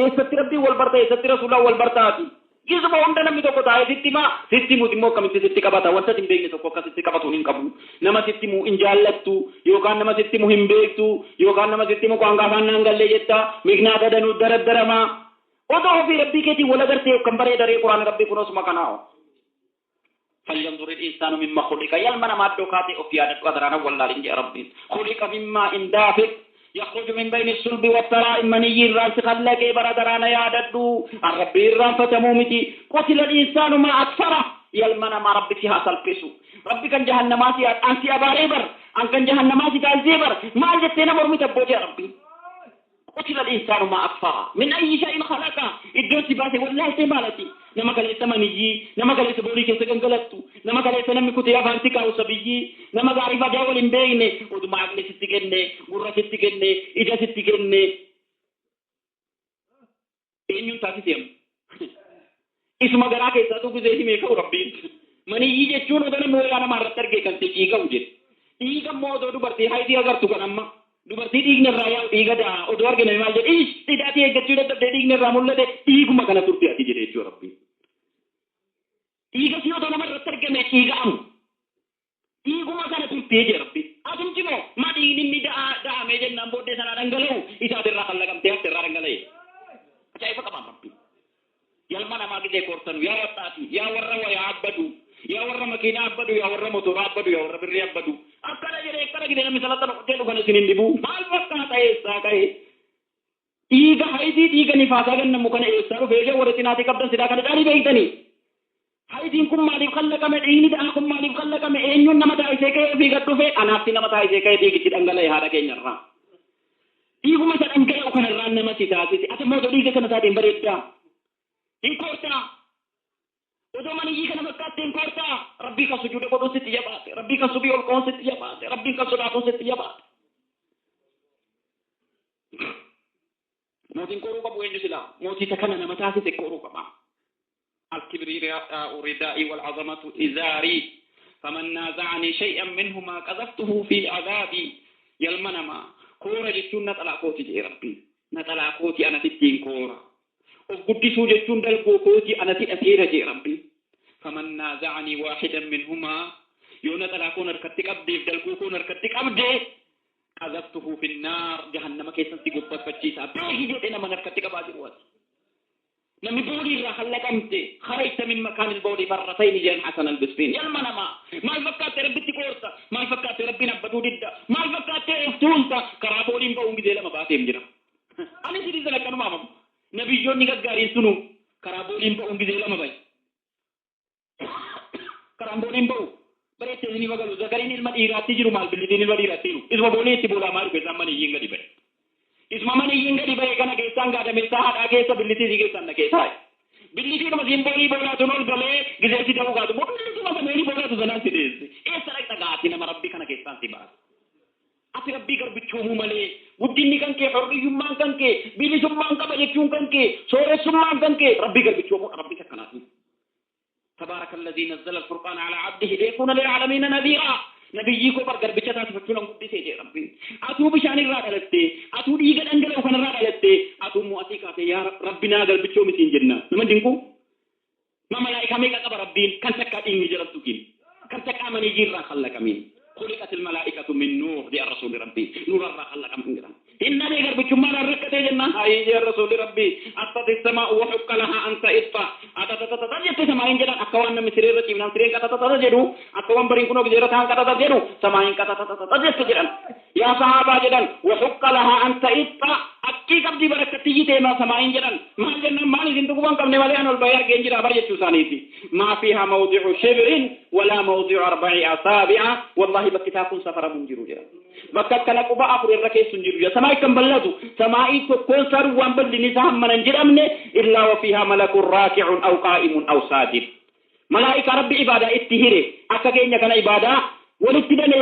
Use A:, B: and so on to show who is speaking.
A: eessatti rabbii wal barta eessatti rasuulaa wal bartaati gisuma hunda namni tokko taa'ee sitti muti immoo akkamitti sitti qabata wanta hin beekne tokko akkasitti qabatu hin qabu nama sitti mu hin jaallattu yookaan nama sitti mu hin beektu yookaan nama sitti mu kan gaafaan naan gallee jetta mignaa danuu daraddaramaa odoo ofii rabbii keetiin wal agartee kan bareedaree quraan rabbii kunosuma kanaa فلينظر الإنسان مما خلق يلمن ما دوكاتي أفياد قدرانا والله لنجي ربي خلق مما إن دافق يخرج من بين الصلب والترائب مني الرانس خلق بردرانا ياددو الربي الران فتمومتي قتل الإنسان ما أكثره يلمن ما ربي فيها سلبسو ربي كان جهنماتي أنسي أباريبر أن كان جهنماتي كالزيبر ما جتنا مرمي تبوجي ربي قتل الإنسان ما أكثره من أي شيء خلقه الدوسي باسي والله سمالتي nama kaleessa maniyyi nama kaleessa boolii keessa gangalattu nama kaleessa namni kutee afaan xiqqaa usabiyyi nama gaarii fadaa wal hin beekne oduma aqli sitti kenne gurra sitti kenne ija sitti kenne eenyuun taasiseemu isuma garaa keessaa tuqusee himee ka'u rabbiin maniyyi jechuun odoo namni walaa namaa irratti argee kan ta'e dhiiga'u jedhe dhiiga immoo odoo dubartii haidii agartu kan amma dubartii dhiigni irraa yaa'u dhiiga da'a odoo argine maal jedhe hidhaatii eeggachuu dadhabdee dhiigni irraa mul'ate dhiiguma kana turte ati jedhe jechuu rabbiin dhiiga si odoo nama irratti argame dhiiga'amu dhiiguma kana turtee jee rabbi atumti moo maa dhiigni inni da'amee jennaan booddee sanaa dhangala'u isaatirraa kallaqamtee haftirraa dhangala'e ajaa'iba qabaan rabbi yalma namaa gidee koortanu yaa waxxaati yaa warra wayaa abbadu yaa warra makiinaa abbadu yaa warra motoraa abbadu yaa warra birrii abbadu akkana jedhee akkana gidee namni salatan hoteelu kana isin hin dhibu maal fakkaata eessaa ka'e dhiiga haidii dhiiga nifaasaa gannamu kana eessaa dhufee warra cinaatii qabdan sidaa kana dhaanii beektanii haidin kun maaliif kallaqame dhiigni da'a kun maaliif kallaqame eenyuun nama taa'isee ka'ee ofii gad dhufe anaafti nama taa'isee ka'ee dhiigitti dhangala'e haadha keenyarraa dhiiguma isa dhangala'u kanarraa nama si taasise ati immoo dhiiga kana taateen bareeddaa hin koortaa odoo maniyyii kana fakkaatti hin koortaa rabbii kan sujuuda godhuun sitti jabaate rabbii kan subii ol ka'uun sitti jabaate rabbiin kan sodaatuun sitti jabaate mootiin koruu qabu eenyu silaa mootii isa kana nama taasise koruu qaba الكبرياء ردائي والعظمة إزاري فمن نازعني شيئا منهما قذفته في عذابي يلمنما كورا جتون نطلع كوتي جي ربي نطلع كوتي أنا تتين كورا وقدسو جتون دلقو كوتي أنا تأثير جي ربي فمن نازعني واحدا منهما يونطلع كون ركتك أبدي دلقو كون ركتك أبدي قذفته في النار جهنم كيسان تقبط فجيسا بيهي جتنا من ركتك أبادي رواتي لم يقولي راح لكمت خرجت من مكان البول مرتين جان حسن البسبين يلما ما فكرت ربي تكورتا ما فكرت ربي نبدو ددا ما فكرت افتولتا كرابولين بونغ دي لما باتيم جرا انا سيدي زلا كانوا ماما نبي جوني غاري سنو كرابولين بونغ دي لما باي كرابولين بو بريت ني وغلو زكرين المديرات تجرو مال بلدين المديرات تيرو اسمه بولي تبولا مال بزمان ينغ دي باي isma mani yinga di baye kana kesan ga da mirta hada kesa billiti dige sanna kesa billiti no simboli bola to nol gale gide ti dawu ga to billiti ma meni bola to zanan ti des e sarai ta gati na rabbi kana kesan ti bas ati rabbi gar bichu mu male guddinni kan ke hurriyum man kan ke bili summan ka baje kyun kan ke sore summan kan ke rabbi gar bichu mu rabbi takana تبارك الذي نزل الفرقان على عبده ليكون للعالمين نذيرا نبيي کو پر گربچا تا فچون گدی سے ربی اتو بشانی را دلتے اتو دیگا انگلو کن را دلتے اتو موتی کا یا ربنا گربچو مسین جنہ نمن دینکو ما ملائکہ میں کا ربین کن تک ان جرتکین کن تک امنی جیر را خلق من خلقت الملائکه من نور دي الرسول ربي نور را خلق من جرا ان نبي گربچو ما رکتے جنہ اي يا رسول ربي اتت السماء وحق لها ان تطفى اتت السماء ان جرا اكوان مسير رتي من سير کا تتا جدو اكوان برين كنو جرا تان کا تتا جدو سماء کا تتا جدو يا صحابه جدن وحق لها ان تطفى اكي قبدي برکتی تے ما سماء ان جرا ما جن ما زندو کو کرنے والے ان البيار گنجرا بر يچو سانی تھی ما فيها موضع شبر ولا موضع اربع اصابع والله بكتاب سفر منجر جرا بكتنا كبا افر الركيس سنجر يا سماء كم بلدو سماء كل سر وان بل نظام من جرمنه الا وفيها ملك راكع او قائم او ساجد ملائكه رب عباده اتهره اكاگenya kana ibada ولتدنه